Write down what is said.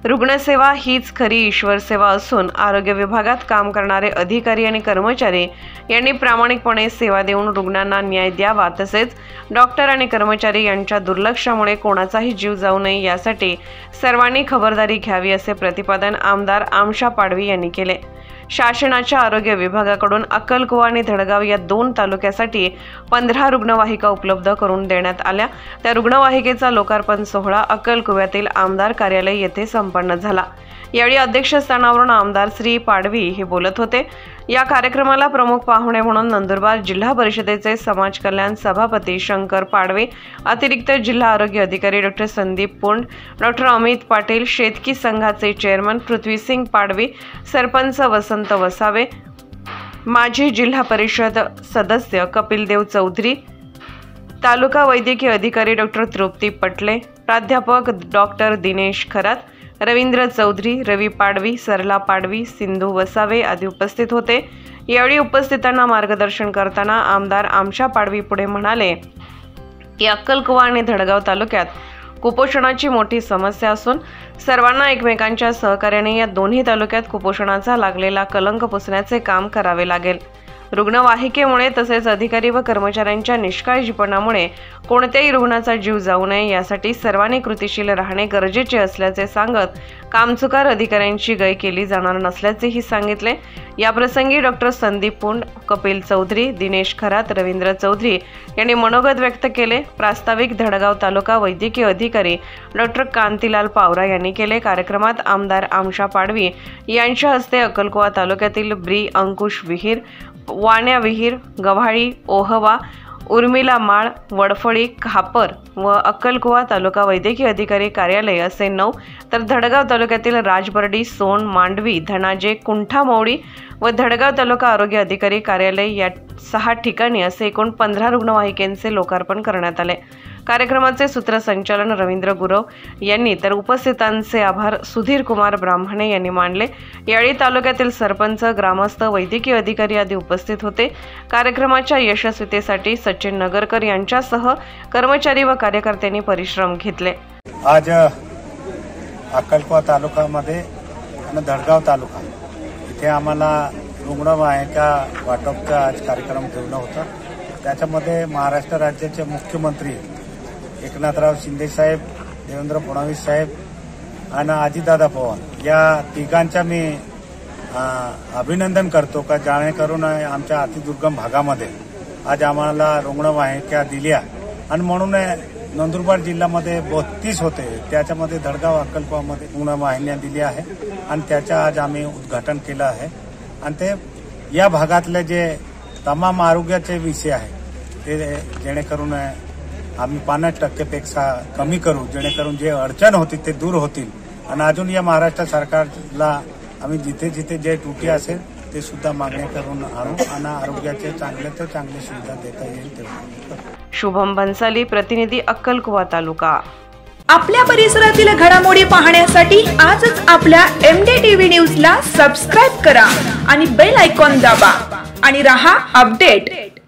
रुग्णसेवा हीच खरी ईश्वर सेवा असून आरोग्य विभागात काम करणारे अधिकारी आणि कर्मचारी यांनी प्रामाणिकपणे सेवा देऊन रुग्णांना न्याय द्यावा, तसेच डॉक्टर आणि कर्मचारी यांच्या दुर्लक्षामुळे कोणाचाही जीव जाऊ नये यासाठी सर्वांनी खबरदारी घ्यावी, असे प्रतिपादन आमदार आमशा पाडवी यांनी केले। शासनाच्या आरोग्य विभागाकडून अक्कलकुवा आणि धडगाव या 2 तालुक्यासाठी 15 रुग्णवाहिका उपलब्ध करून देण्यात आल्या। त्या रुग्णवाहिकेचा लोकार्पण सोहळा अक्कलकुव्यातील आमदार कार्यालय येथे संपन्न झाला। यावेळी अध्यक्षस्थानावरून आमदार श्री पाडवी हे बोलत होते। या कार्यक्रमाला प्रमुख पाहुणे म्हणून नंदुरबार जिल्हा परिषदेचे समाज कल्याण सभापती शंकर पाडवे, अतिरिक्त जिल्हा आरोग्य अधिकारी डॉक्टर संदीप पुंड, डॉक्टर अमित पाटील, शेतकी संघाचे चेअरमन पृथ्वीसिंग पाडवी, सरपंच वसंत वसावे, माजी जिल्हा परिषद सदस्य कपिलदेव चौधरी, तालुका वैद्यकीय अधिकारी डॉक्टर तृप्ती पटले, प्राध्यापक डॉक्टर दिनेश खरात, रवींद्र चौधरी, रवी पाडवी, सरला पाडवी, सिंधू वसावे आदी उपस्थित होते। यावेळी उपस्थितांना मार्गदर्शन करताना आमदार आमशा पाडवी पुढे म्हणाले की अक्कलकुवा आणि धडगाव तालुक्यात कुपोषणाची मोठी समस्या असून सर्वांना एकमेकांच्या सहकार्याने या दोन्ही तालुक्यात कुपोषणाचा लागलेला कलंक पुसण्याचे काम करावे लागेल। रुग्णवाहिकेमुळे तसेच अधिकारी व कर्मचाऱ्यांच्या निष्काळजीपणामुळे कोणत्याही रुग्णाचा जीव जाऊ नये यासाठी सर्वांनी कृतिशील राहणे गरजेचे असल्याचे सांगत कामचुकार अधिकाऱ्यांची गय केली जाणार नसल्याचेही सांगितले। याप्रसंगी डॉक्टर संदीप पुंड, कपिल चौधरी, दिनेश खरात, रवींद्र चौधरी यांनी मनोगत व्यक्त केले। प्रास्ताविक धडगाव तालुका वैद्यकीय अधिकारी डॉक्टर कांतीलाल पावरा यांनी केले। कार्यक्रमात आमदार आमशा पाडवी यांच्या हस्ते अक्कलकुवा तालुक्यातील ब्री अंकुश विहीर, वाण्या विहीर, गव्हाळी, ओहवा, उर्मिला माळ, वडफळी, खापर व अक्कलकुवा तालुका वैद्यकीय अधिकारी कार्यालय असे 9 तर धडगाव तालुक्यातील राजबर्डी, सोन, मांडवी, धनाजे, कुंठामौळी व धडगाव तालुका आरोग्य अधिकारी कार्यालय या 6 ठिकाणी असे एकूण 15 रुग्णवाहिकांचे लोकार्पण करण्यात आले। कार्यक्रमाचे सूत्रसंचालन रवींद्र गुरव यांनी तर उपस्थितांचे आभार सुधीर कुमार ब्राह्मणे यांनी मानले। यावेळी तालुक्यातील सरपंच, ग्रामस्थ, वैद्यकीय अधिकारी आदी उपस्थित होते। कार्यक्रमाच्या यशस्वीतेसाठी सचिन नगरकर यांच्यासह कर्मचारी व कार्यकर्त्यांनी परिश्रम घेतले। आज अक्कलकुवा तालुक्यामध्ये आणि धडगाव तालुका इथे आम्हाला रुग्णवाहिका वाटपचा आज कार्यक्रम ठेवला होता। त्याच्यामध्ये महाराष्ट्र राज्याचे मुख्यमंत्री एकनाथराव शिंदे साहेब, देवेंद्र फडणवीस साहेब आणि अजितदादा पवार या तिघांचा मी अभिनंदन करतो का जेणेकरून आमच्या अतिदुर्गम भागामध्ये आज आम्हाला रुग्णवाहिका दिल्या आणि म्हणून नंदुरबार जिल्ह्यामध्ये 32 होते, त्याच्यामध्ये धडगाव अक्कलकुवामध्ये रुग्णवाहिन्या दिल्या आहे आणि त्याचा आज आम्ही उद्घाटन केलं आहे। आणि ते या भागातले जे तमाम आरोग्याचे विषय आहे ते जेणेकरून आम्ही 50% कमी करू, जेणेकरून जे अडचण होती ते दूर होतील आणि अजून या महाराष्ट्र सरकारला आम्ही जिथे जिथे जे त्रुटी असेल ते सुद्धा मागणी करून आणू आणि आरोग्याचे चांगले ते चांगले सुविधा देता येईल तेव्हा। शुभम बन्साली, प्रतिनिधी अक्कलकुवा तालुका। आपल्या परिसरातील घडामोडी पाहण्यासाठी आजच आपल्या MDTV न्यूजला सबस्क्राइब करा आणि बेल आयकॉन दाबा आणि रहा अपडेट।